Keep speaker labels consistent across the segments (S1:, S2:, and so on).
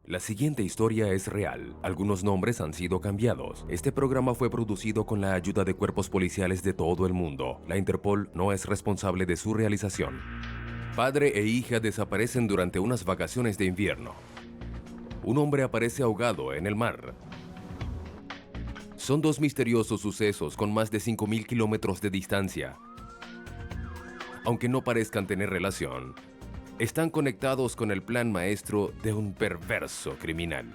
S1: La siguiente historia es real. Algunos nombres han sido cambiados. Este programa fue producido con la ayuda de cuerpos policiales de todo el mundo. La Interpol no es responsable de su realización. Padre e hija desaparecen durante unas vacaciones de invierno. Un hombre aparece ahogado en el mar. Son dos misteriosos sucesos con más de 5.000 kilómetros de distancia. Aunque no parezcan tener relación, están conectados con el plan maestro de un perverso criminal.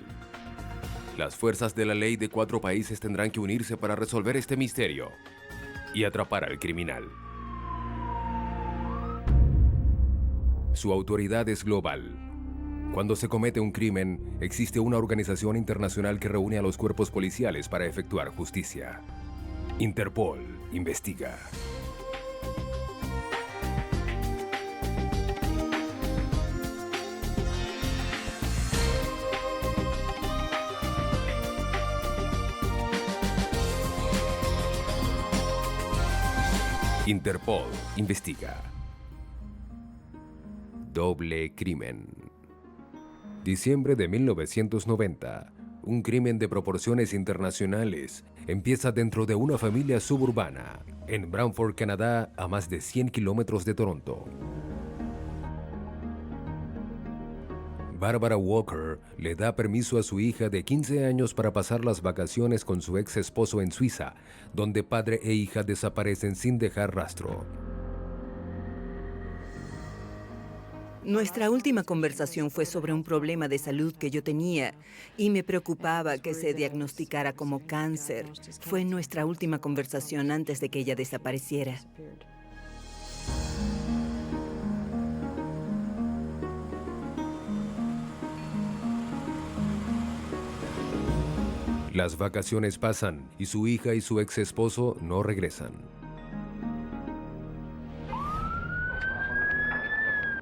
S1: Las fuerzas de la ley de 4 países tendrán que unirse para resolver este misterio y atrapar al criminal. Su autoridad es global. Cuando se comete un crimen, existe una organización internacional que reúne a los cuerpos policiales para efectuar justicia. Interpol investiga. Interpol investiga. Doble crimen. Diciembre de 1990. Un crimen de proporciones internacionales empieza dentro de una familia suburbana en Brantford, Canadá, a más de 100 kilómetros de Toronto. Barbara Walker le da permiso a su hija de 15 años para pasar las vacaciones con su ex esposo en Suiza, donde padre e hija desaparecen sin dejar rastro.
S2: Nuestra última conversación fue sobre un problema de salud que yo tenía y me preocupaba que se diagnosticara como cáncer. Fue nuestra última conversación antes de que ella desapareciera.
S1: Las vacaciones pasan y su hija y su ex esposo no regresan.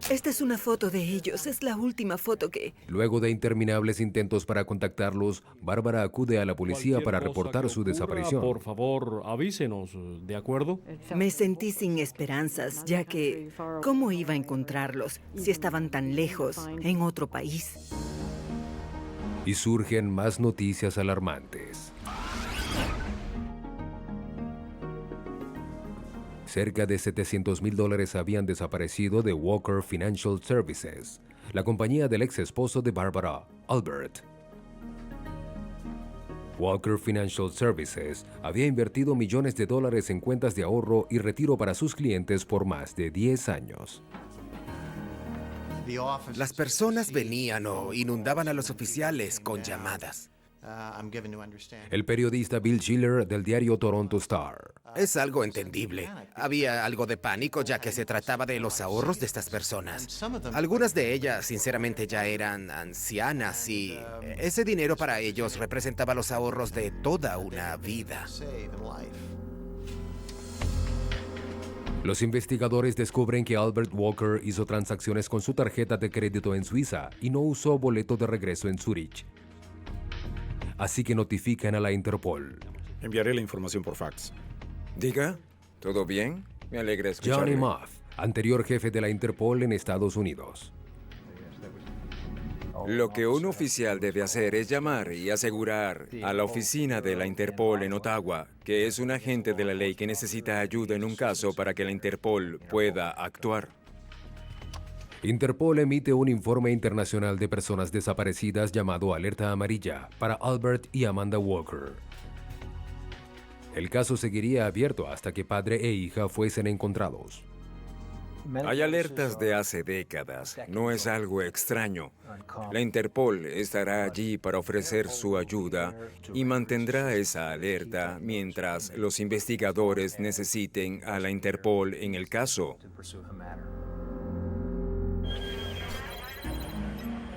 S2: Esta es una foto de ellos, es la última foto que...
S1: Luego de interminables intentos para contactarlos, Bárbara acude a la policía para reportar su desaparición.
S3: Por favor, avísenos, ¿de acuerdo?
S2: Me sentí sin esperanzas, ya que ¿cómo iba a encontrarlos si estaban tan lejos, en otro país?
S1: Y surgen más noticias alarmantes. Cerca de $700,000 habían desaparecido de Walker Financial Services, la compañía del ex esposo de Barbara, Albert. Walker Financial Services había invertido millones de dólares en cuentas de ahorro y retiro para sus clientes por más de 10 años.
S4: Las personas venían o inundaban a los oficiales con llamadas.
S1: El periodista Bill Schiller del diario Toronto Star.
S4: Es algo entendible. Había algo de pánico ya que se trataba de los ahorros de estas personas. Algunas de ellas, sinceramente, ya eran ancianas y ese dinero para ellos representaba los ahorros de toda una vida.
S1: Los investigadores descubren que Albert Walker hizo transacciones con su tarjeta de crédito en Suiza y no usó boleto de regreso en Zúrich. Así que notifican a la Interpol.
S5: Enviaré la información por fax.
S6: Diga, ¿todo bien? Me alegra escucharle.
S1: Johnny Moff, anterior jefe de la Interpol en Estados Unidos.
S6: Lo que un oficial debe hacer es llamar y asegurar a la oficina de la Interpol en Ottawa que es un agente de la ley que necesita ayuda en un caso para que la Interpol pueda actuar.
S1: Interpol emite un informe internacional de personas desaparecidas llamado Alerta Amarilla para Albert y Amanda Walker. El caso seguiría abierto hasta que padre e hija fuesen encontrados.
S6: Hay alertas de hace décadas, no es algo extraño. La Interpol estará allí para ofrecer su ayuda y mantendrá esa alerta mientras los investigadores necesiten a la Interpol en el caso.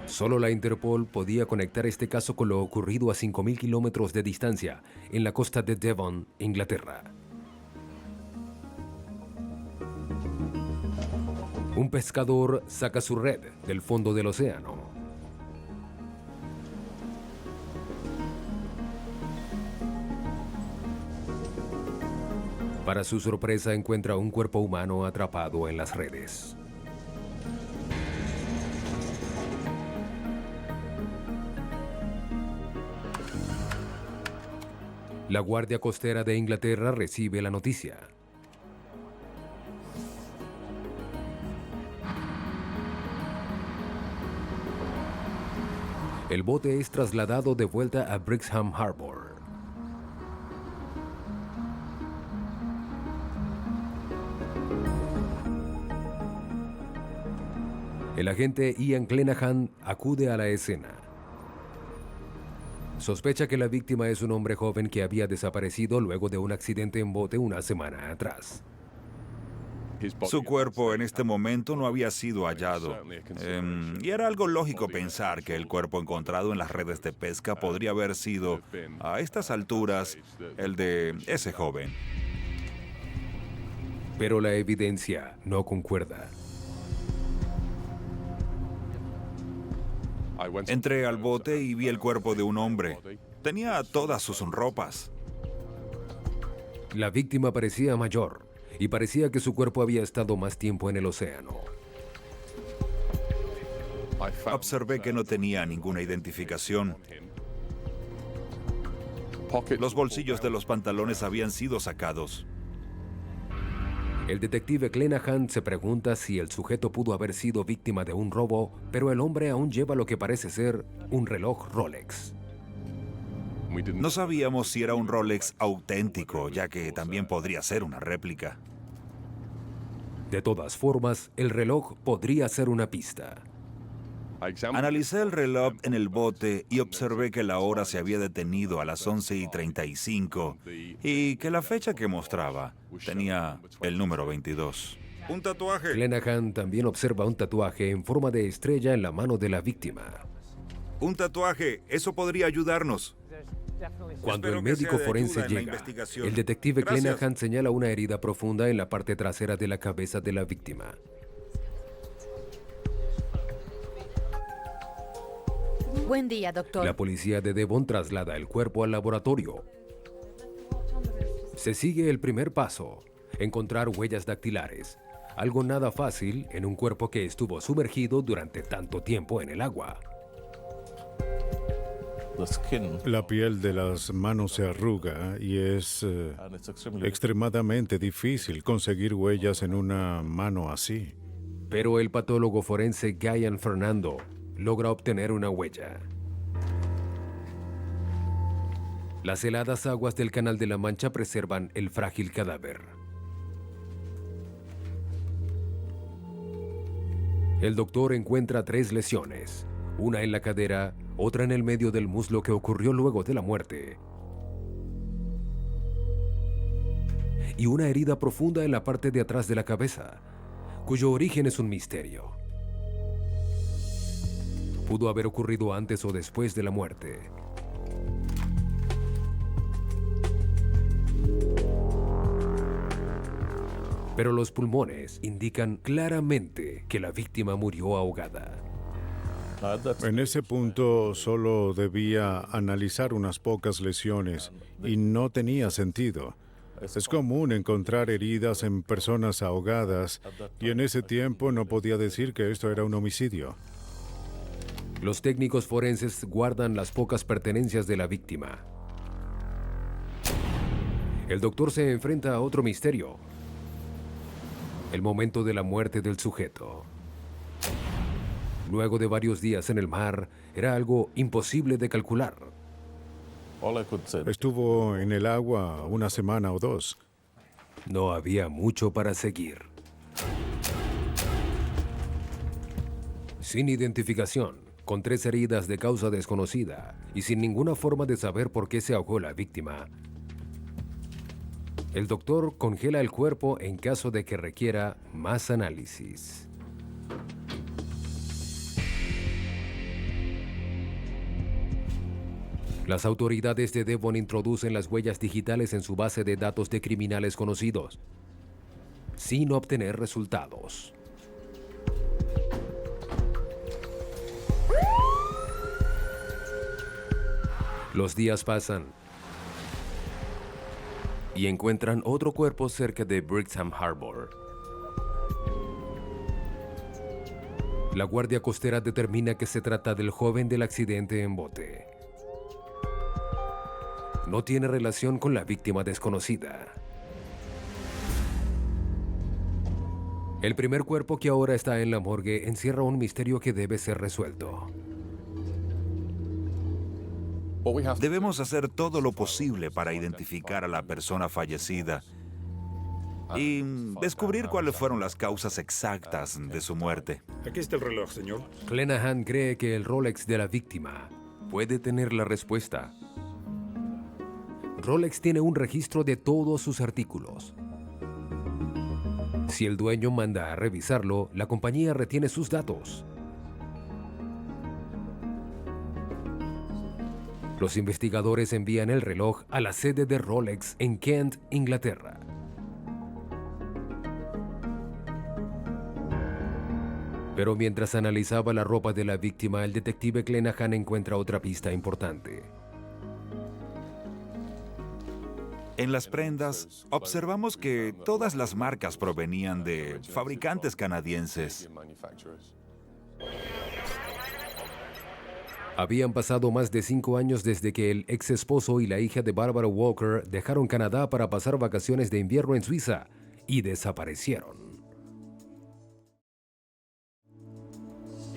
S1: Solo la Interpol podía conectar este caso con lo ocurrido a 5.000 kilómetros de distancia, en la costa de Devon, Inglaterra. Un pescador saca su red del fondo del océano. Para su sorpresa, encuentra un cuerpo humano atrapado en las redes. La Guardia Costera de Inglaterra recibe la noticia. El bote es trasladado de vuelta a Brixham Harbour. El agente Ian Clenaghan acude a la escena. Sospecha que la víctima es un hombre joven que había desaparecido luego de un accidente en bote una semana atrás.
S7: Su cuerpo en este momento no había sido hallado. Y era algo lógico pensar que el cuerpo encontrado en las redes de pesca podría haber sido, a estas alturas, el de ese joven.
S1: Pero la evidencia no concuerda.
S7: Entré al bote y vi el cuerpo de un hombre. Tenía todas sus ropas.
S1: La víctima parecía mayor y parecía que su cuerpo había estado más tiempo en el océano.
S7: Observé que no tenía ninguna identificación. Los bolsillos de los pantalones habían sido sacados.
S1: El detective Clenaghan se pregunta si el sujeto pudo haber sido víctima de un robo, pero el hombre aún lleva lo que parece ser un reloj Rolex.
S7: No sabíamos si era un Rolex auténtico, ya que también podría ser una réplica.
S1: De todas formas, el reloj podría ser una pista.
S7: Analicé el reloj en el bote y observé que la hora se había detenido a las 11:35 y que la fecha que mostraba tenía el número 22. Un tatuaje.
S1: Clenaghan también observa un tatuaje en forma de estrella en la mano de la víctima.
S7: Un tatuaje, eso podría ayudarnos.
S1: Cuando
S7: Espero
S1: el
S7: que
S1: médico
S7: sea de
S1: forense
S7: ayuda en la
S1: llega,
S7: investigación.
S1: el detective
S7: Gracias.
S1: Clenaghan señala una herida profunda en la parte trasera de la cabeza de la víctima.
S8: Buen día, doctor.
S1: La policía de Devon traslada el cuerpo al laboratorio. Se sigue el primer paso, encontrar huellas dactilares, algo nada fácil en un cuerpo que estuvo sumergido durante tanto tiempo en el agua.
S5: La piel de las manos se arruga y es extremadamente difícil conseguir huellas en una mano así.
S1: Pero el patólogo forense Guyan Fernando logra obtener una huella. Las heladas aguas del Canal de la Mancha preservan el frágil cadáver. El doctor encuentra 3 lesiones, una en la cadera, otra en el medio del muslo que ocurrió luego de la muerte, y una herida profunda en la parte de atrás de la cabeza, cuyo origen es un misterio. Pudo haber ocurrido antes o después de la muerte. Pero los pulmones indican claramente que la víctima murió ahogada.
S5: En ese punto solo debía analizar unas pocas lesiones y no tenía sentido. Es común encontrar heridas en personas ahogadas y en ese tiempo no podía decir que esto era un homicidio.
S1: Los técnicos forenses guardan las pocas pertenencias de la víctima. El doctor se enfrenta a otro misterio: el momento de la muerte del sujeto. Luego de varios días en el mar, era algo imposible de calcular.
S5: Estuvo en el agua una semana o 2.
S1: No había mucho para seguir. Sin identificación, con 3 heridas de causa desconocida y sin ninguna forma de saber por qué se ahogó la víctima, el doctor congela el cuerpo en caso de que requiera más análisis. Las autoridades de Devon introducen las huellas digitales en su base de datos de criminales conocidos, sin obtener resultados. Los días pasan y encuentran otro cuerpo cerca de Brixham Harbour. La Guardia Costera determina que se trata del joven del accidente en bote. no tiene relación con la víctima desconocida. El primer cuerpo que ahora está en la morgue encierra un misterio que debe ser resuelto.
S7: Debemos hacer todo lo posible para identificar a la persona fallecida y descubrir cuáles fueron las causas exactas de su muerte.
S9: Aquí está el reloj, señor.
S1: Clanahan cree que el Rolex de la víctima puede tener la respuesta. Rolex tiene un registro de todos sus artículos. Si el dueño manda a revisarlo, la compañía retiene sus datos. Los investigadores envían el reloj a la sede de Rolex en Kent, Inglaterra. Pero mientras analizaba la ropa de la víctima, el detective Clanahan encuentra otra pista importante.
S7: En las prendas, observamos que todas las marcas provenían de fabricantes canadienses.
S1: Habían pasado más de 5 años desde que el ex esposo y la hija de Barbara Walker dejaron Canadá para pasar vacaciones de invierno en Suiza y desaparecieron.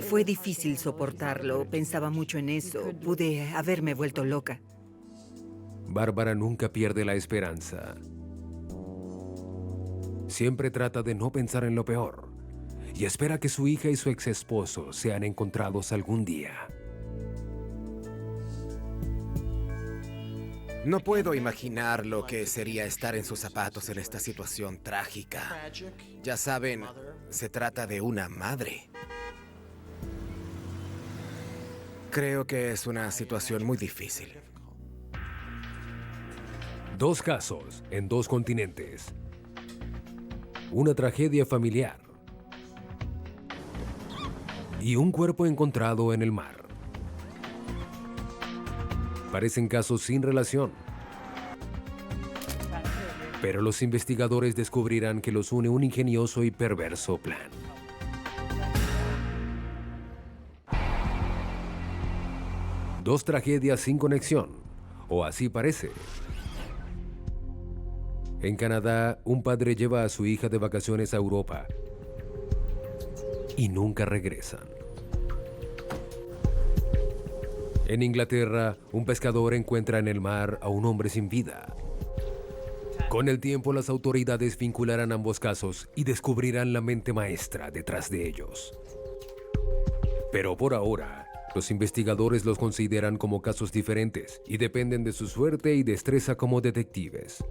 S2: Fue difícil soportarlo, pensaba mucho en eso. Pude haberme vuelto loca.
S1: Bárbara nunca pierde la esperanza. Siempre trata de no pensar en lo peor y espera que su hija y su ex esposo sean encontrados algún día.
S4: No puedo imaginar lo que sería estar en sus zapatos en esta situación trágica. Ya saben, se trata de una madre. Creo que es una situación muy difícil.
S1: 2 casos en 2 continentes. Una tragedia familiar. Y un cuerpo encontrado en el mar. Parecen casos sin relación. Pero los investigadores descubrirán que los une un ingenioso y perverso plan. Dos tragedias sin conexión, o así parece. En Canadá, un padre lleva a su hija de vacaciones a Europa y nunca regresan. En Inglaterra, un pescador encuentra en el mar a un hombre sin vida. Con el tiempo, las autoridades vincularán ambos casos y descubrirán la mente maestra detrás de ellos. Pero por ahora, los investigadores los consideran como casos diferentes y dependen de su suerte y destreza como detectives.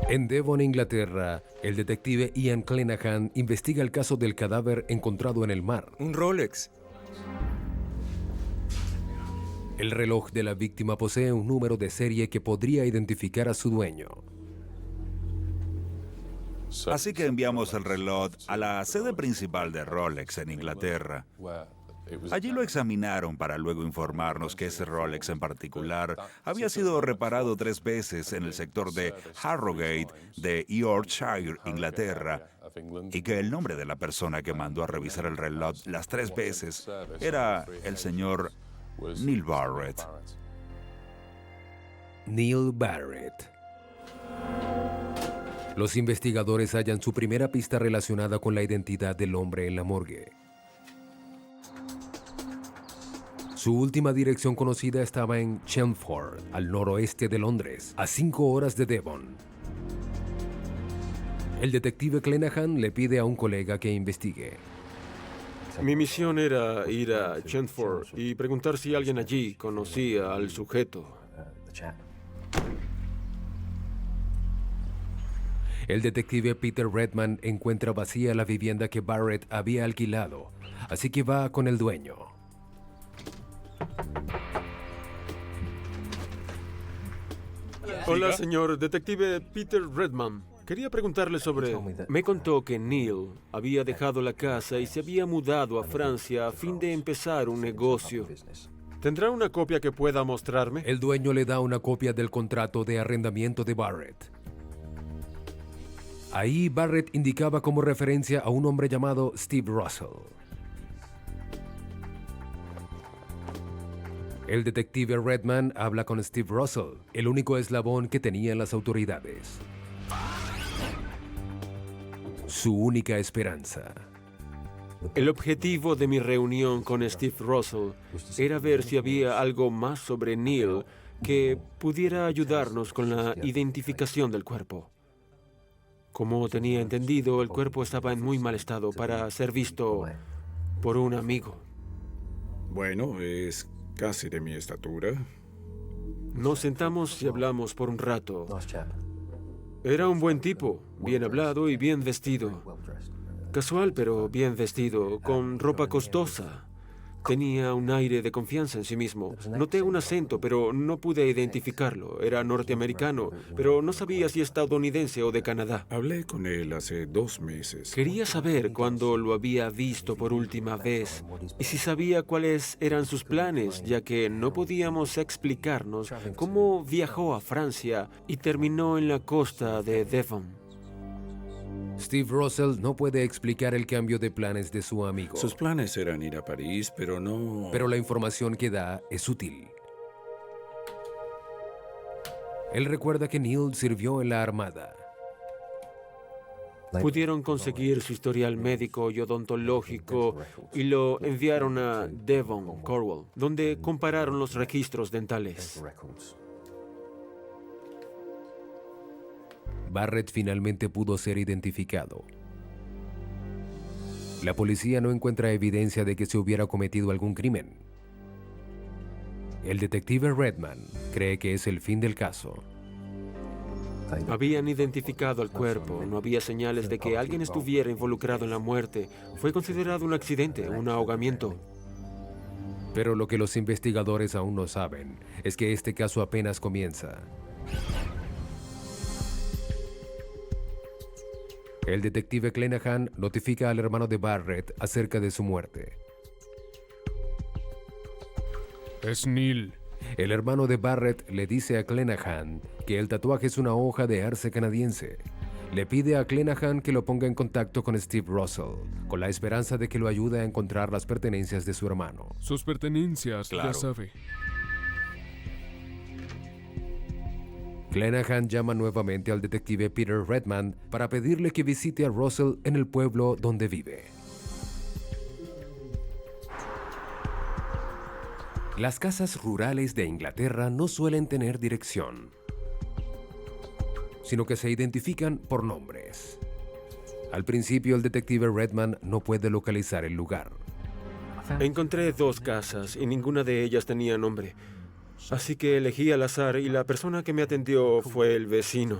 S1: En Devon, Inglaterra, el detective Ian Clanahan investiga el caso del cadáver encontrado en el mar.
S6: Un Rolex.
S1: El reloj de la víctima posee un número de serie que podría identificar a su dueño.
S7: Así que enviamos el reloj a la sede principal de Rolex en Inglaterra. Allí lo examinaron para luego informarnos que ese Rolex en particular había sido reparado 3 veces en el sector de Harrogate de Yorkshire, Inglaterra, y que el nombre de la persona que mandó a revisar el reloj las 3 veces era el señor Neil Barrett.
S1: Neil Barrett. Los investigadores hallan su primera pista relacionada con la identidad del hombre en la morgue. Su última dirección conocida estaba en Chelmsford, al noroeste de Londres, a 5 horas de Devon. El detective Clanahan le pide a un colega que investigue.
S10: Mi misión era ir a Chelmsford y preguntar si alguien allí conocía al sujeto.
S1: El detective Peter Redman encuentra vacía la vivienda que Barrett había alquilado, así que va con el dueño.
S10: Hola, señor detective Peter Redman. Quería preguntarle sobre... Me contó que Neil había dejado la casa y se había mudado a Francia a fin de empezar un negocio. ¿Tendrá una copia que pueda mostrarme?
S1: El dueño le da una copia del contrato de arrendamiento de Barrett. Ahí Barrett indicaba como referencia a un hombre llamado Steve Russell. El detective Redman habla con Steve Russell, el único eslabón que tenían las autoridades. Su única esperanza.
S10: El objetivo de mi reunión con Steve Russell era ver si había algo más sobre Neil que pudiera ayudarnos con la identificación del cuerpo. Como tenía entendido, el cuerpo estaba en muy mal estado para ser visto por un amigo.
S9: Bueno, es casi de mi estatura.
S10: Nos sentamos y hablamos por un rato. Era un buen tipo, bien hablado y bien vestido. Casual, pero bien vestido, con ropa costosa. Tenía un aire de confianza en sí mismo. Noté un acento, pero no pude identificarlo. Era norteamericano, pero no sabía si estadounidense o de Canadá.
S9: Hablé con él hace 2 meses.
S10: Quería saber cuándo lo había visto por última vez y si sabía cuáles eran sus planes, ya que no podíamos explicarnos cómo viajó a Francia y terminó en la costa de Devon.
S1: Steve Russell no puede explicar el cambio de planes de su amigo.
S9: Sus planes eran ir a París, pero no...
S1: Pero la información que da es útil. Él recuerda que Neil sirvió en la Armada.
S10: Pudieron conseguir su historial médico y odontológico y lo enviaron a Devon, Cornwall, donde compararon los registros dentales.
S1: Barrett finalmente pudo ser identificado. La policía no encuentra evidencia de que se hubiera cometido algún crimen. El detective Redman cree que es el fin del caso.
S10: Habían identificado el cuerpo, no había señales de que alguien estuviera involucrado en la muerte. Fue considerado un accidente, un ahogamiento.
S1: Pero lo que los investigadores aún no saben es que este caso apenas comienza. El detective Clenaghan notifica al hermano de Barrett acerca de su muerte.
S11: Es Neil.
S1: El hermano de Barrett le dice a Clenaghan que el tatuaje es una hoja de arce canadiense. Le pide a Clenaghan que lo ponga en contacto con Steve Russell, con la esperanza de que lo ayude a encontrar las pertenencias de su hermano.
S11: Sus pertenencias, ya sabe.
S1: Clenaghan llama nuevamente al detective Peter Redman para pedirle que visite a Russell en el pueblo donde vive. Las casas rurales de Inglaterra no suelen tener dirección, sino que se identifican por nombres. Al principio, el detective Redman no puede localizar el lugar.
S10: Encontré 2 casas y ninguna de ellas tenía nombre. Así que elegí al azar y la persona que me atendió fue el vecino.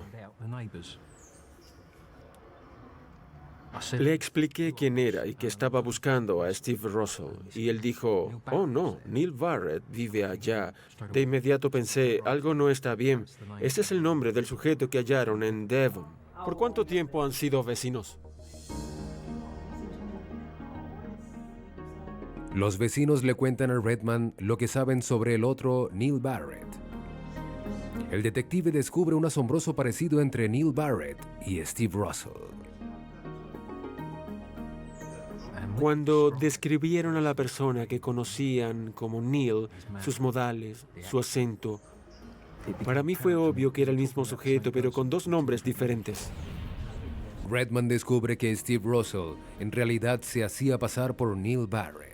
S10: Le expliqué quién era y que estaba buscando a Steve Russell. Y él dijo, oh no, Neil Barrett vive allá. De inmediato pensé, algo no está bien. Ese es el nombre del sujeto que hallaron en Devon. ¿Por cuánto tiempo han sido vecinos?
S1: Los vecinos le cuentan a Redman lo que saben sobre el otro Neil Barrett. El detective descubre un asombroso parecido entre Neil Barrett y Steve Russell.
S10: Cuando describieron a la persona que conocían como Neil, sus modales, su acento, para mí fue obvio que era el mismo sujeto, pero con 2 nombres diferentes.
S1: Redman descubre que Steve Russell en realidad se hacía pasar por Neil Barrett.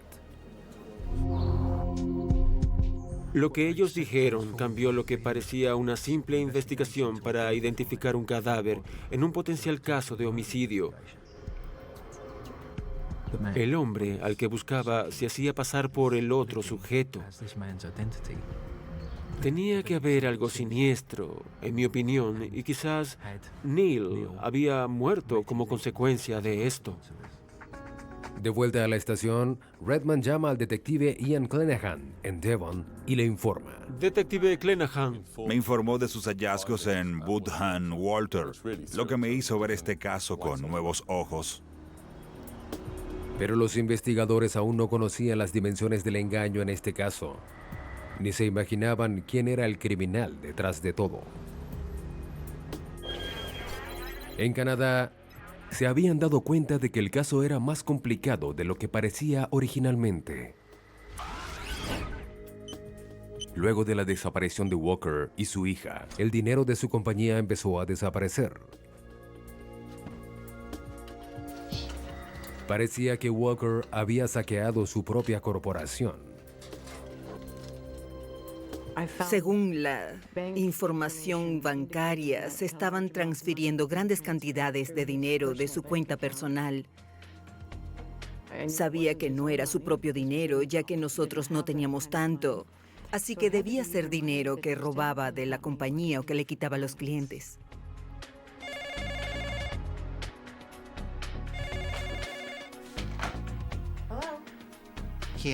S10: Lo que ellos dijeron cambió lo que parecía una simple investigación para identificar un cadáver en un potencial caso de homicidio. El hombre al que buscaba se hacía pasar por el otro sujeto. Tenía que haber algo siniestro, en mi opinión, y quizás Neil había muerto como consecuencia de esto.
S1: De vuelta a la estación, Redman llama al detective Ian Clenaghan en Devon y le informa.
S10: Detective Clenaghan.
S7: Me informó de sus hallazgos en Woodham Walter, lo que me hizo ver este caso con nuevos ojos.
S1: Pero los investigadores aún no conocían las dimensiones del engaño en este caso, ni se imaginaban quién era el criminal detrás de todo. En Canadá, se habían dado cuenta de que el caso era más complicado de lo que parecía originalmente. Luego de la desaparición de Walker y su hija, el dinero de su compañía empezó a desaparecer. Parecía que Walker había saqueado su propia corporación.
S2: Según la información bancaria, se estaban transfiriendo grandes cantidades de dinero de su cuenta personal. Sabía que no era su propio dinero, ya que nosotros no teníamos tanto. Así que debía ser dinero que robaba de la compañía o que le quitaba a los clientes.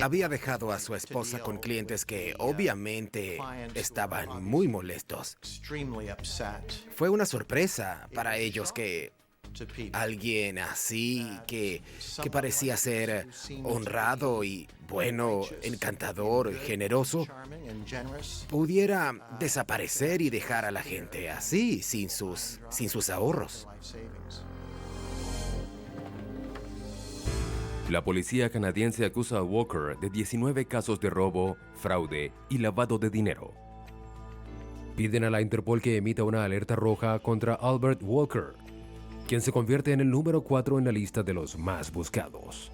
S4: Había dejado a su esposa con clientes que obviamente estaban muy molestos. Fue una sorpresa para ellos que alguien así, que parecía ser honrado y bueno, encantador, generoso, pudiera desaparecer y dejar a la gente así, sin sus ahorros.
S1: La policía canadiense acusa a Walker de 19 casos de robo, fraude y lavado de dinero. Piden a la Interpol que emita una alerta roja contra Albert Walker, quien se convierte en el número 4 en la lista de los más buscados.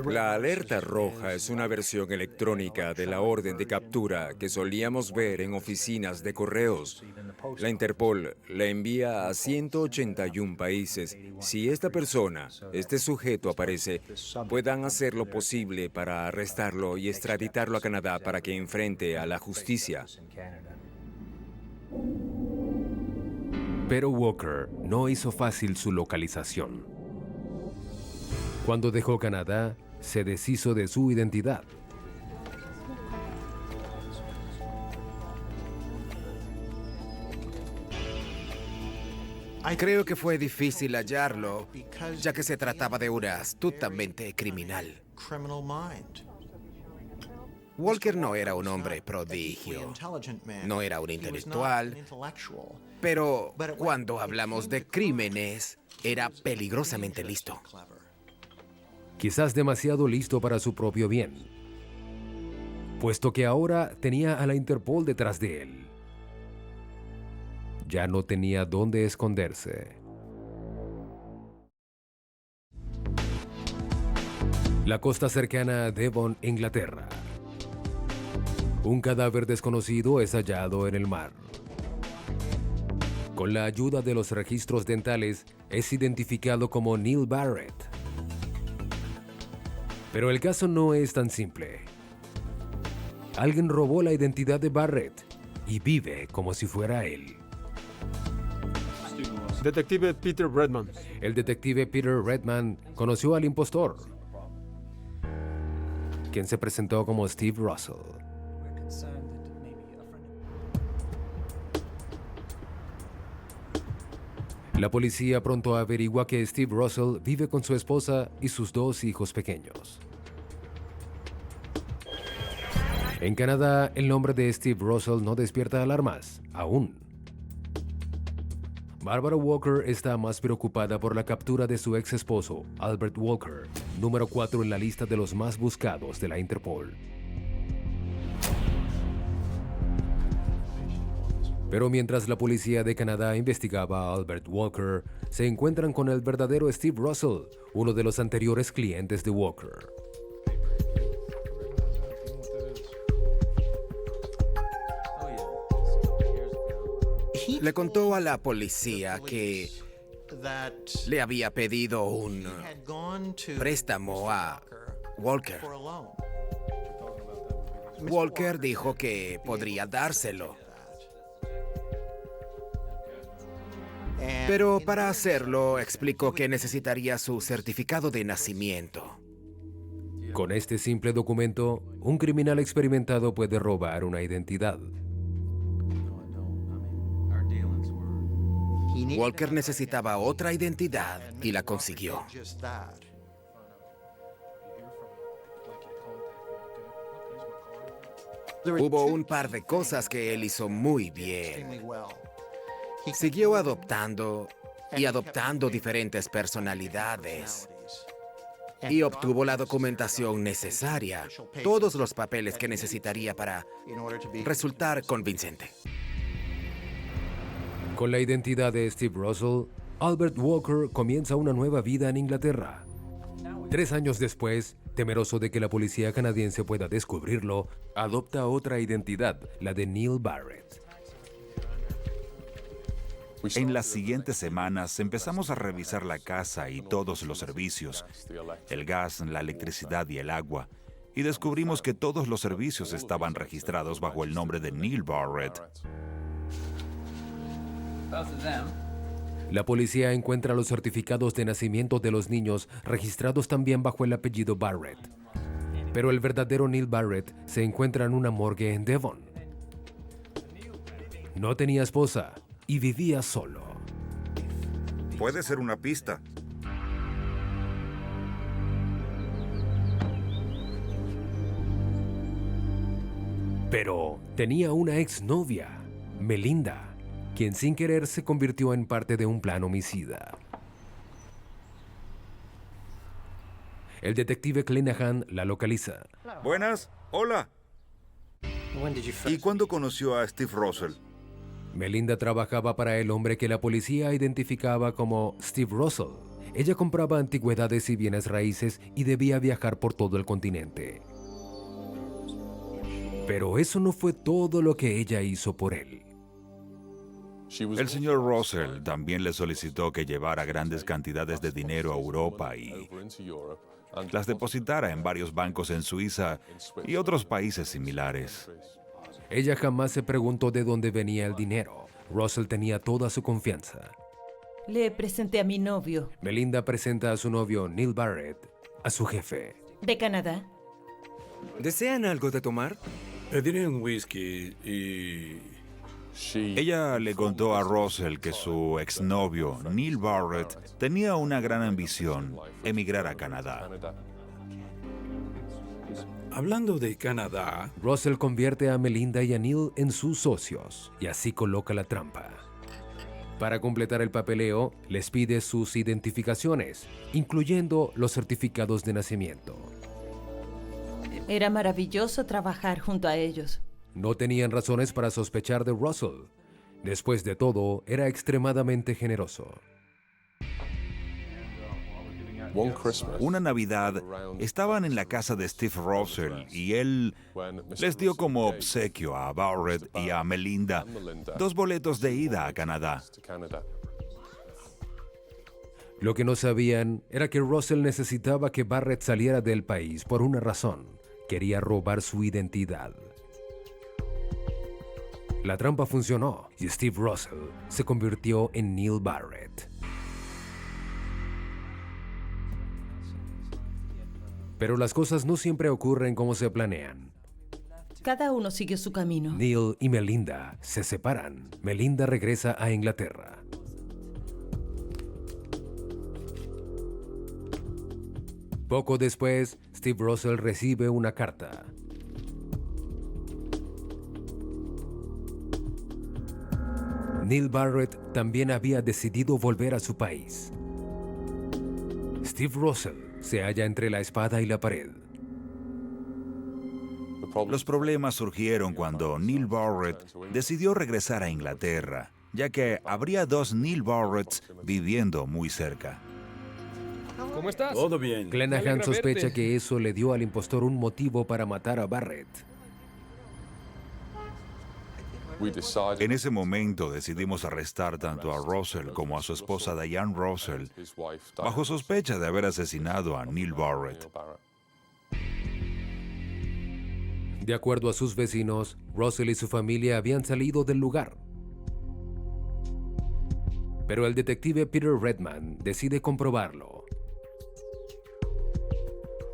S6: La alerta roja es una versión electrónica de la orden de captura que solíamos ver en oficinas de correos. La Interpol la envía a 181 países. Si esta persona, este sujeto aparece, puedan hacer lo posible para arrestarlo y extraditarlo a Canadá para que enfrente a la justicia.
S1: Pero Walker no hizo fácil su localización. Cuando dejó Canadá, se deshizo de su identidad.
S4: Creo que fue difícil hallarlo, ya que se trataba de una astuta mente criminal. Walker no era un hombre prodigio, no era un intelectual, pero cuando hablamos de crímenes, era peligrosamente listo.
S1: Quizás demasiado listo para su propio bien, puesto que ahora tenía a la Interpol detrás de él. Ya no tenía dónde esconderse. La costa cercana a Devon, Inglaterra. Un cadáver desconocido es hallado en el mar. Con la ayuda de los registros dentales, es identificado como Neil Barrett. Pero el caso no es tan simple. Alguien robó la identidad de Barrett y vive como si fuera él.
S10: Detective Peter Redman.
S1: El detective Peter Redman conoció al impostor, quien se presentó como Steve Russell. La policía pronto averigua que Steve Russell vive con su esposa y sus 2 hijos pequeños. En Canadá, el nombre de Steve Russell no despierta alarmas, aún. Barbara Walker está más preocupada por la captura de su ex esposo, Albert Walker, número 4 en la lista de los más buscados de la Interpol. Pero mientras la policía de Canadá investigaba a Albert Walker, se encuentran con el verdadero Steve Russell, uno de los anteriores clientes de Walker.
S4: Le contó a la policía que le había pedido un préstamo a Walker. Walker dijo que podría dárselo. Pero para hacerlo, explicó que necesitaría su certificado de nacimiento.
S1: Con este simple documento, un criminal experimentado puede robar una identidad.
S4: Walker necesitaba otra identidad y la consiguió. Hubo un par de cosas que él hizo muy bien. Siguió adoptando y adoptando diferentes personalidades. y obtuvo la documentación necesaria, todos los papeles que necesitaría para resultar convincente.
S1: Con la identidad de Steve Russell, Albert Walker comienza una nueva vida en Inglaterra. 3 años después, temeroso de que la policía canadiense pueda descubrirlo, adopta otra identidad, la de Neil Barrett.
S7: En las siguientes semanas empezamos a revisar la casa y todos los servicios, el gas, la electricidad y el agua, y descubrimos que todos los servicios estaban registrados bajo el nombre de Neil Barrett.
S1: La policía encuentra los certificados de nacimiento de los niños registrados también bajo el apellido Barrett. Pero el verdadero Neil Barrett se encuentra en una morgue en Devon. No tenía esposa y vivía solo.
S7: Puede ser una pista.
S1: Pero tenía una exnovia, Melinda, quien sin querer se convirtió en parte de un plan homicida. El detective Clenaghan la localiza.
S7: Buenas, hola. ¿Y cuándo conoció a Steve Russell?
S1: Melinda trabajaba para el hombre que la policía identificaba como Steve Russell. Ella compraba antigüedades y bienes raíces y debía viajar por todo el continente. Pero eso no fue todo lo que ella hizo por él.
S7: El señor Russell también le solicitó que llevara grandes cantidades de dinero a Europa y las depositara en varios bancos en Suiza y otros países similares.
S1: Ella jamás se preguntó de dónde venía el dinero. Russell tenía toda su confianza.
S8: Le presenté a mi novio.
S1: Melinda presenta a su novio Neil Barrett a su jefe.
S8: ¿De Canadá?
S6: ¿Desean algo de tomar?
S9: Pediré un whisky y...
S7: Ella le contó a Russell que su exnovio, Neil Barrett, tenía una gran ambición, emigrar a Canadá.
S9: Hablando de Canadá...
S1: Russell convierte a Melinda y a Neil en sus socios y así coloca la trampa. Para completar el papeleo, les pide sus identificaciones, incluyendo los certificados de nacimiento.
S8: Era maravilloso trabajar junto a ellos.
S1: No tenían razones para sospechar de Russell. Después de todo, era extremadamente generoso.
S7: Una Navidad, estaban en la casa de Steve Russell y él les dio como obsequio a Barrett y a Melinda 2 boletos de ida a Canadá.
S1: Lo que no sabían era que Russell necesitaba que Barrett saliera del país por una razón. Quería robar su identidad. La trampa funcionó y Steve Russell se convirtió en Neil Barrett. Pero las cosas no siempre ocurren como se planean.
S8: Cada uno siguió su camino.
S1: Neil y Melinda se separan. Melinda regresa a Inglaterra. Poco después, Steve Russell recibe una carta. Neil Barrett también había decidido volver a su país. Steve Russell se halla entre la espada y la pared.
S7: Los problemas surgieron cuando Neil Barrett decidió regresar a Inglaterra, ya que habría 2 Neil Barretts viviendo muy cerca.
S3: ¿Cómo estás?
S9: Todo bien.
S1: Clenaghan sospecha que eso le dio al impostor un motivo para matar a Barrett.
S7: En ese momento decidimos arrestar tanto a Russell como a su esposa Diane Russell bajo sospecha de haber asesinado a Neil Barrett.
S1: De acuerdo a sus vecinos, Russell y su familia habían salido del lugar. Pero el detective Peter Redman decide comprobarlo.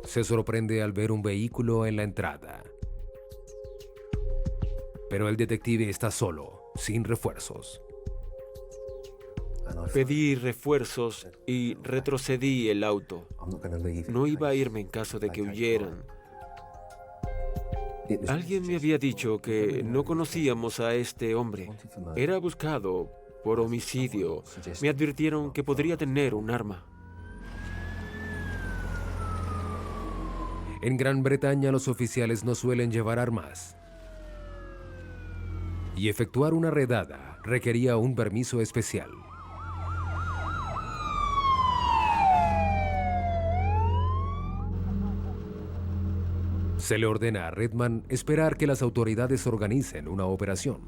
S1: Se sorprende al ver un vehículo en la entrada. Pero el detective está solo, sin refuerzos.
S10: Pedí refuerzos y retrocedí el auto. No iba a irme en caso de que huyeran. Alguien me había dicho que no conocíamos a este hombre. Era buscado por homicidio. Me advirtieron que podría tener un arma.
S1: En Gran Bretaña los oficiales no suelen llevar armas. Y efectuar una redada requería un permiso especial. Se le ordena a Redman esperar que las autoridades organicen una operación.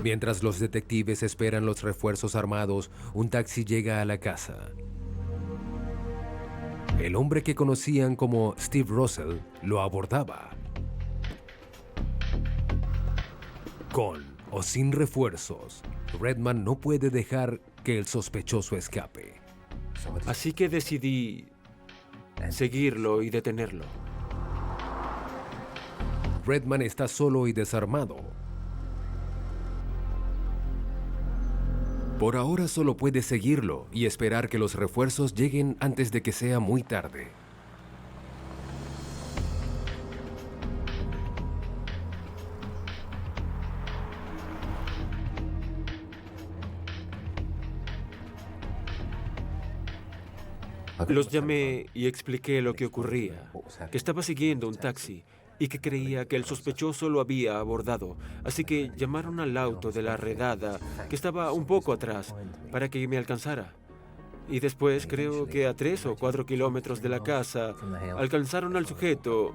S1: Mientras los detectives esperan los refuerzos armados, un taxi llega a la casa. El hombre que conocían como Steve Russell lo abordaba. Con o sin refuerzos, Redman no puede dejar que el sospechoso escape.
S10: Así que decidí seguirlo y detenerlo.
S1: Redman está solo y desarmado. Por ahora solo puede seguirlo y esperar que los refuerzos lleguen antes de que sea muy tarde.
S10: Los llamé y expliqué lo que ocurría, que estaba siguiendo un taxi y que creía que el sospechoso lo había abordado. Así que llamaron al auto de la redada, que estaba un poco atrás, para que me alcanzara. Y después, creo que a 3 o 4 kilómetros de la casa, alcanzaron al sujeto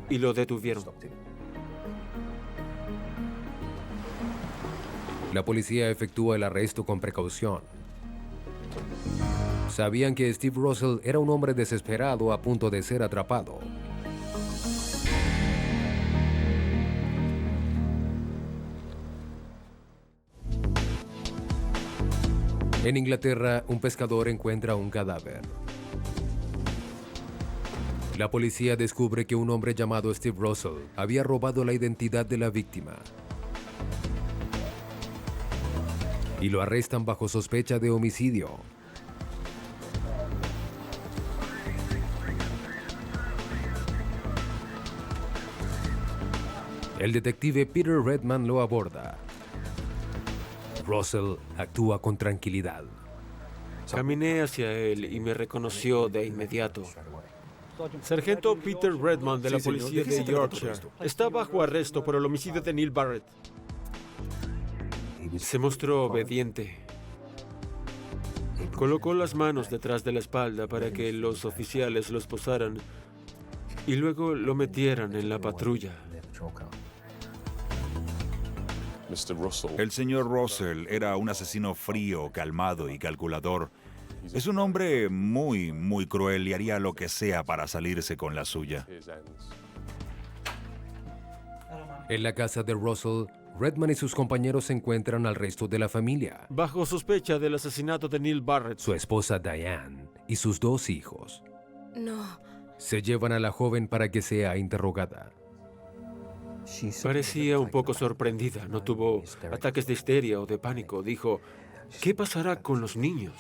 S10: y lo detuvieron.
S1: La policía efectúa el arresto con precaución. Sabían que Steve Russell era un hombre desesperado a punto de ser atrapado. En Inglaterra, un pescador encuentra un cadáver. La policía descubre que un hombre llamado Steve Russell había robado la identidad de la víctima. Y lo arrestan bajo sospecha de homicidio. El detective Peter Redman lo aborda. Russell actúa con tranquilidad.
S10: Caminé hacia él y me reconoció de inmediato. Sargento Peter Redman de la policía de Yorkshire está bajo arresto por el homicidio de Neil Barrett. Se mostró obediente. Colocó las manos detrás de la espalda para que los oficiales lo esposaran y luego lo metieran en la patrulla.
S7: El señor Russell era un asesino frío, calmado y calculador. Es un hombre muy cruel y haría lo que sea para salirse con la suya.
S1: En la casa de Russell, Redman y sus compañeros encuentran al resto de la familia.
S10: Bajo sospecha del asesinato de Neil Barrett.
S1: Su esposa Diane y sus 2 hijos.
S12: No.
S1: Se llevan a la joven para que sea interrogada.
S10: Parecía un poco sorprendida. No tuvo ataques de histeria o de pánico. Dijo, ¿qué pasará con los niños?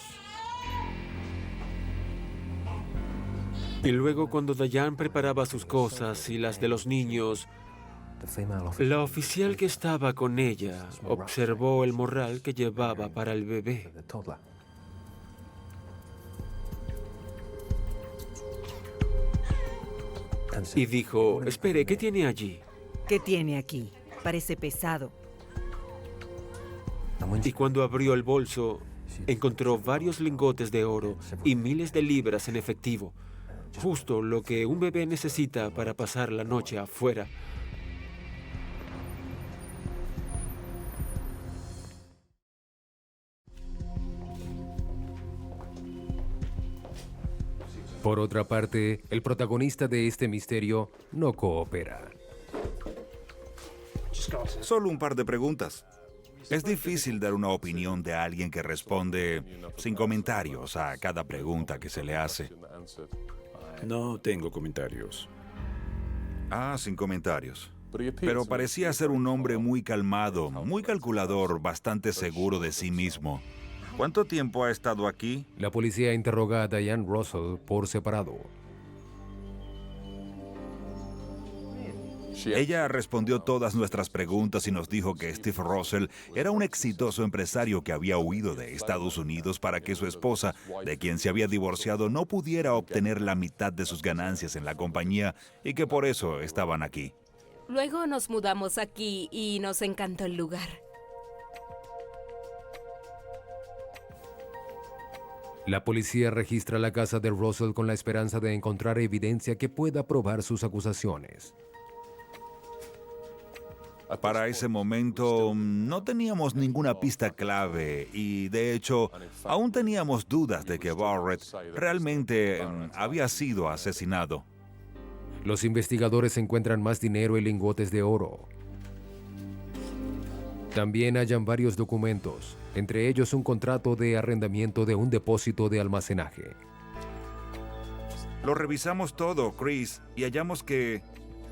S10: Y luego, cuando Diane preparaba sus cosas y las de los niños, la oficial que estaba con ella observó el morral que llevaba para el bebé. Y dijo, espere, ¿qué tiene allí?
S2: ¿Qué tiene aquí? Parece pesado.
S10: Y cuando abrió el bolso, encontró varios lingotes de oro y miles de libras en efectivo. Justo lo que un bebé necesita para pasar la noche afuera.
S1: Por otra parte, el protagonista de este misterio no coopera.
S7: Solo un par de preguntas. Es difícil dar una opinión de alguien que responde sin comentarios a cada pregunta que se le hace.
S9: No tengo comentarios.
S7: Ah, sin comentarios. Pero parecía ser un hombre muy calmado, muy calculador, bastante seguro de sí mismo. ¿Cuánto tiempo ha estado aquí?
S1: La policía interroga a Diane Russell por separado.
S7: Ella respondió todas nuestras preguntas y nos dijo que Steve Russell era un exitoso empresario que había huido de Estados Unidos para que su esposa, de quien se había divorciado, no pudiera obtener la mitad de sus ganancias en la compañía y que por eso estaban aquí.
S12: Luego nos mudamos aquí y nos encantó el lugar.
S1: La policía registra la casa de Russell con la esperanza de encontrar evidencia que pueda probar sus acusaciones.
S7: Para ese momento no teníamos ninguna pista clave y, de hecho, aún teníamos dudas de que Barrett realmente había sido asesinado.
S1: Los investigadores encuentran más dinero y lingotes de oro. También hallan varios documentos, entre ellos un contrato de arrendamiento de un depósito de almacenaje.
S7: Lo revisamos todo, Chris, y hallamos que...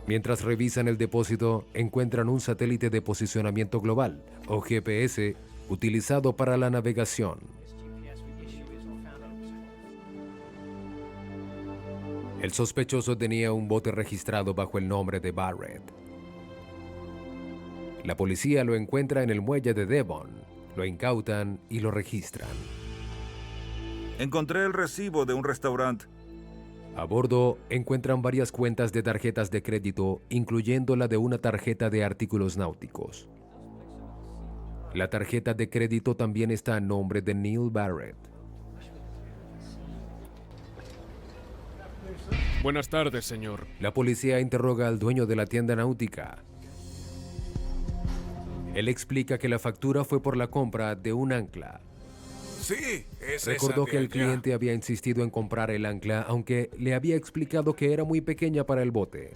S1: Mientras revisan el depósito, encuentran un satélite de posicionamiento global, o GPS, utilizado para la navegación. El sospechoso tenía un bote registrado bajo el nombre de Barrett. La policía lo encuentra en el muelle de Devon, lo incautan y lo registran.
S7: Encontré el recibo de un restaurante.
S1: A bordo encuentran varias cuentas de tarjetas de crédito, incluyendo la de una tarjeta de artículos náuticos. La tarjeta de crédito también está a nombre de Neil Barrett.
S11: Buenas tardes, señor.
S1: La policía interroga al dueño de la tienda náutica. Él explica que la factura fue por la compra de un ancla.
S13: Sí, es
S1: Recordó
S13: esa
S1: que
S13: de
S1: el
S13: allá.
S1: cliente había insistido en comprar el ancla, aunque le había explicado que era muy pequeña para el bote.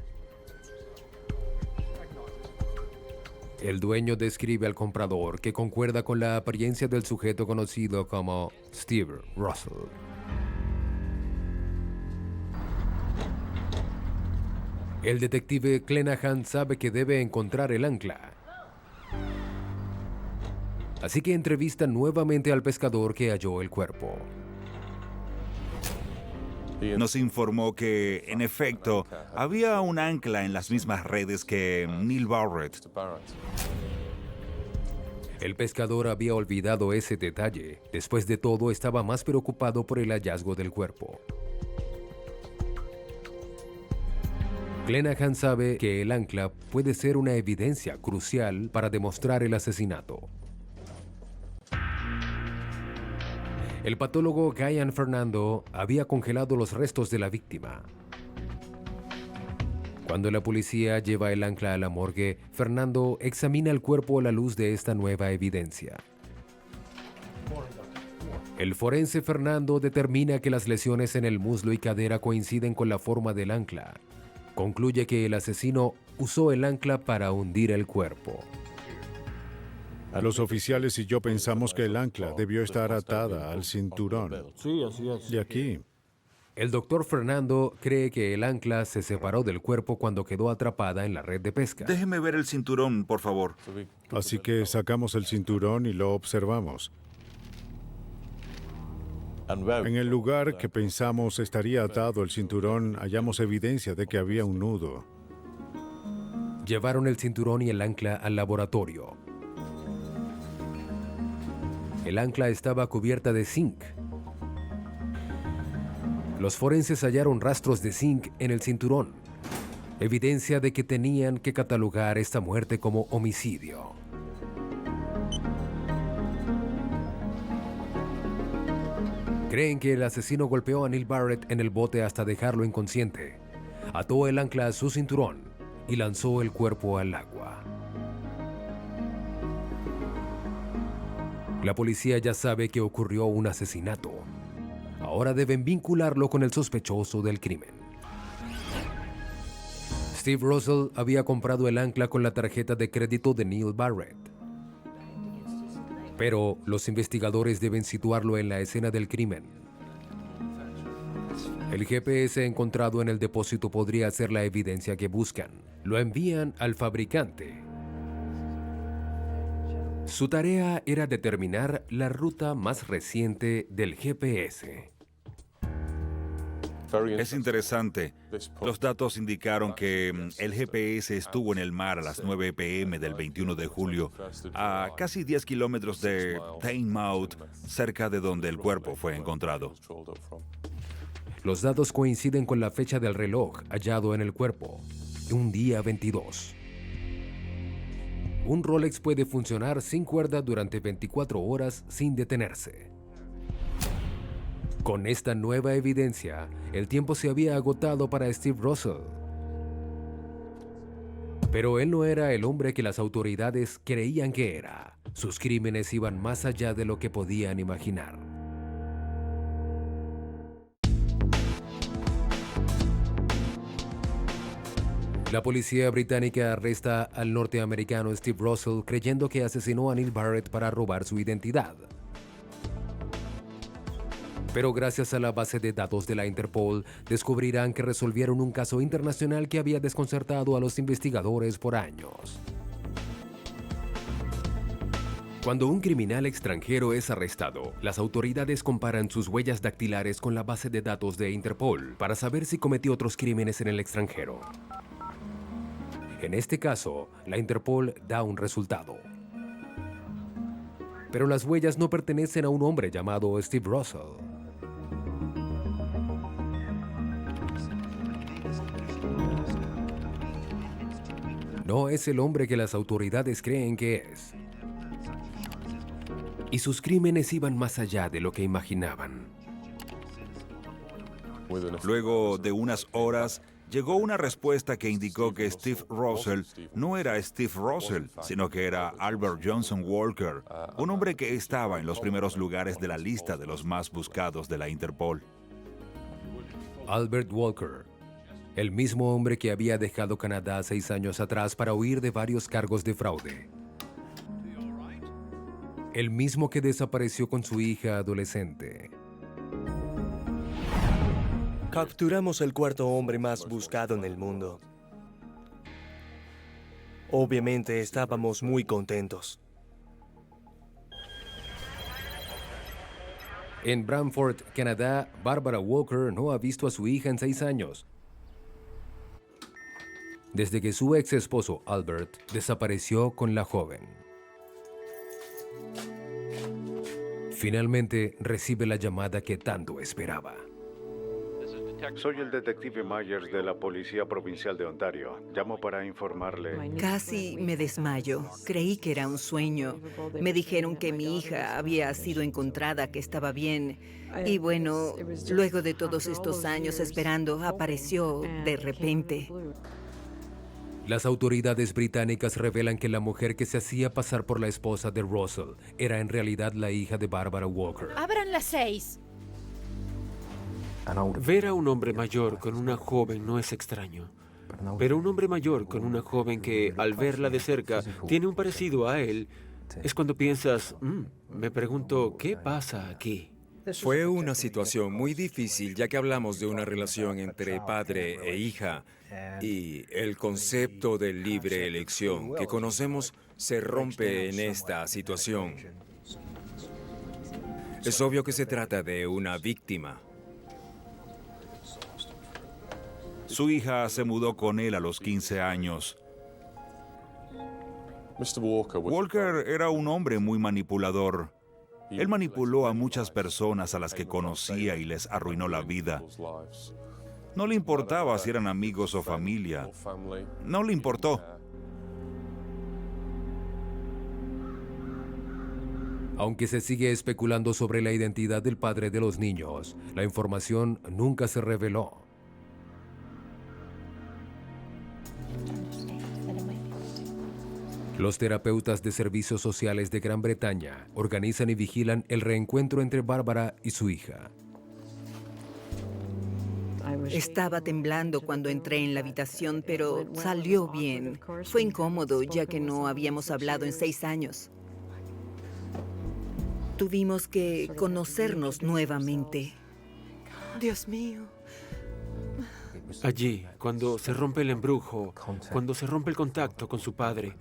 S1: El dueño describe al comprador, que concuerda con la apariencia del sujeto conocido como Steve Russell. El detective Clenaghan sabe que debe encontrar el ancla. Así que entrevista nuevamente al pescador que halló el cuerpo.
S7: Nos informó que, en efecto, había un ancla en las mismas redes que Neil Barrett.
S1: El pescador había olvidado ese detalle. Después de todo, estaba más preocupado por el hallazgo del cuerpo. Clenaghan sabe que el ancla puede ser una evidencia crucial para demostrar el asesinato. El patólogo Guyan Fernando había congelado los restos de la víctima. Cuando la policía lleva el ancla a la morgue, Fernando examina el cuerpo a la luz de esta nueva evidencia. El forense Fernando determina que las lesiones en el muslo y cadera coinciden con la forma del ancla. Concluye que el asesino usó el ancla para hundir el cuerpo.
S5: Los oficiales y yo pensamos que el ancla debió estar atada al cinturón.
S10: Sí, así es.
S5: De aquí.
S1: El doctor Fernando cree que el ancla se separó del cuerpo cuando quedó atrapada en la red de pesca.
S7: Déjeme ver el cinturón, por favor.
S5: Así que sacamos el cinturón y lo observamos. En el lugar que pensamos estaría atado el cinturón, hallamos evidencia de que había un nudo.
S1: Llevaron el cinturón y el ancla al laboratorio. El ancla estaba cubierta de zinc. Los forenses hallaron rastros de zinc en el cinturón, evidencia de que tenían que catalogar esta muerte como homicidio. Creen que el asesino golpeó a Neil Barrett en el bote hasta dejarlo inconsciente, ató el ancla a su cinturón y lanzó el cuerpo al agua. La policía ya sabe que ocurrió un asesinato. Ahora deben vincularlo con el sospechoso del crimen. Steve Russell había comprado el ancla con la tarjeta de crédito de Neil Barrett. Pero los investigadores deben situarlo en la escena del crimen. El GPS encontrado en el depósito podría ser la evidencia que buscan. Lo envían al fabricante. Su tarea era determinar la ruta más reciente del GPS.
S7: Es interesante. Los datos indicaron que el GPS estuvo en el mar a las 9 p.m. del 21 de julio, a casi 10 kilómetros de Teignmouth, cerca de donde el cuerpo fue encontrado.
S1: Los datos coinciden con la fecha del reloj hallado en el cuerpo, un día 22. Un Rolex puede funcionar sin cuerda durante 24 horas sin detenerse. Con esta nueva evidencia, el tiempo se había agotado para Steve Russell. Pero él no era el hombre que las autoridades creían que era. Sus crímenes iban más allá de lo que podían imaginar. La policía británica arresta al norteamericano Steve Russell creyendo que asesinó a Neil Barrett para robar su identidad. Pero gracias a la base de datos de la Interpol, descubrirán que resolvieron un caso internacional que había desconcertado a los investigadores por años. Cuando un criminal extranjero es arrestado, las autoridades comparan sus huellas dactilares con la base de datos de Interpol para saber si cometió otros crímenes en el extranjero. En este caso, la Interpol da un resultado. Pero las huellas no pertenecen a un hombre llamado Steve Russell. No es el hombre que las autoridades creen que es. Y sus crímenes iban más allá de lo que imaginaban.
S7: Luego de unas horas, llegó una respuesta que indicó que Steve Russell no era Steve Russell, sino que era Albert Johnson Walker, un hombre que estaba en los primeros lugares de la lista de los más buscados de la Interpol.
S1: Albert Walker, el mismo hombre que había dejado Canadá 6 años atrás para huir de varios cargos de fraude. El mismo que desapareció con su hija adolescente.
S14: Capturamos el cuarto hombre más buscado en el mundo. Obviamente estábamos muy contentos.
S1: En Brantford, Canadá, Barbara Walker no ha visto a su hija en 6 años. Desde que su ex esposo, Albert, desapareció con la joven. Finalmente recibe la llamada que tanto esperaba.
S5: Soy el detective Myers de la Policía Provincial de Ontario. Llamo para informarle.
S2: Casi me desmayo. Creí que era un sueño. Me dijeron que mi hija había sido encontrada, que estaba bien. Y bueno, luego de todos estos años esperando, apareció de repente.
S1: Las autoridades británicas revelan que la mujer que se hacía pasar por la esposa de Russell era en realidad la hija de Barbara Walker.
S12: Abran las 6.
S10: Ver a un hombre mayor con una joven no es extraño. Pero un hombre mayor con una joven que, al verla de cerca, tiene un parecido a él, es cuando piensas, me pregunto, ¿qué pasa aquí?
S6: Fue una situación muy difícil, ya que hablamos de una relación entre padre e hija, y el concepto de libre elección que conocemos se rompe en esta situación. Es obvio que se trata de una víctima.
S7: Su hija se mudó con él a los 15 años. Walker era un hombre muy manipulador. Él manipuló a muchas personas a las que conocía y les arruinó la vida. No le importaba si eran amigos o familia. No le importó.
S1: Aunque se sigue especulando sobre la identidad del padre de los niños, la información nunca se reveló. Los terapeutas de servicios sociales de Gran Bretaña organizan y vigilan el reencuentro entre Bárbara y su hija.
S2: Estaba temblando cuando entré en la habitación, pero salió bien. Fue incómodo, ya que no habíamos hablado en 6 años. Tuvimos que conocernos nuevamente. Dios mío.
S10: Allí, cuando se rompe el embrujo, cuando se rompe el contacto con su padre,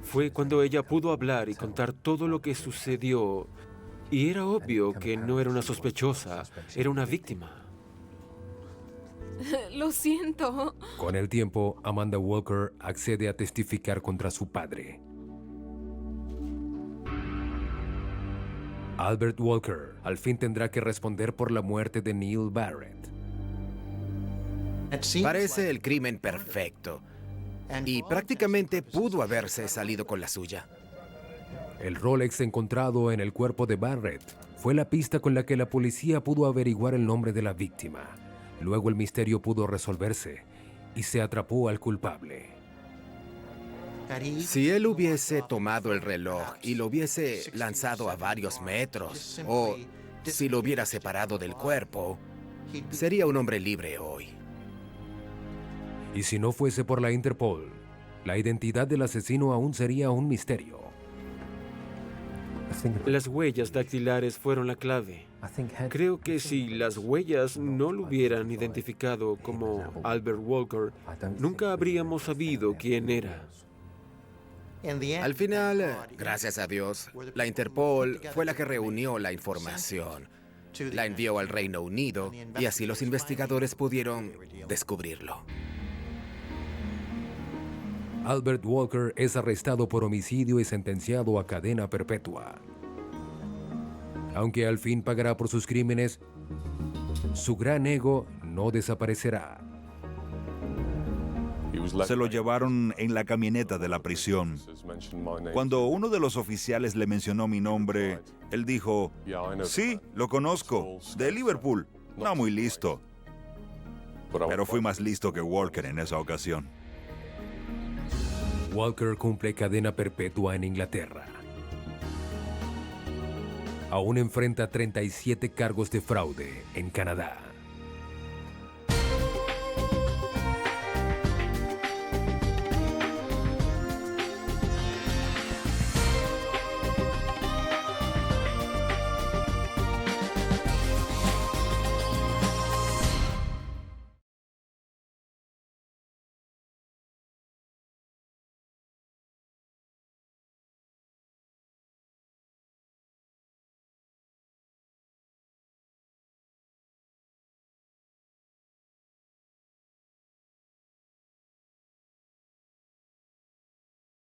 S10: fue cuando ella pudo hablar y contar todo lo que sucedió. Y era obvio que no era una sospechosa, era una víctima.
S12: Lo siento.
S1: Con el tiempo, Amanda Walker accede a testificar contra su padre. Albert Walker al fin tendrá que responder por la muerte de Neil Barrett.
S4: Parece el crimen perfecto. Y prácticamente pudo haberse salido con la suya.
S1: El Rolex encontrado en el cuerpo de Barrett fue la pista con la que la policía pudo averiguar el nombre de la víctima. Luego el misterio pudo resolverse y se atrapó al culpable.
S4: Si él hubiese tomado el reloj y lo hubiese lanzado a varios metros, o si lo hubiera separado del cuerpo, sería un hombre libre hoy.
S1: Y si no fuese por la Interpol, la identidad del asesino aún sería un misterio.
S10: Las huellas dactilares fueron la clave. Creo que si las huellas no lo hubieran identificado como Albert Walker, nunca habríamos sabido quién era.
S4: Al final, gracias a Dios, la Interpol fue la que reunió la información, la envió al Reino Unido y así los investigadores pudieron descubrirlo.
S1: Albert Walker es arrestado por homicidio y sentenciado a cadena perpetua. Aunque al fin pagará por sus crímenes, su gran ego no desaparecerá.
S7: Se lo llevaron en la camioneta de la prisión. Cuando uno de los oficiales le mencionó mi nombre, él dijo, sí, lo conozco, de Liverpool. No muy listo. Pero fui más listo que Walker en esa ocasión.
S1: Walker cumple cadena perpetua en Inglaterra. Aún enfrenta 37 cargos de fraude en Canadá.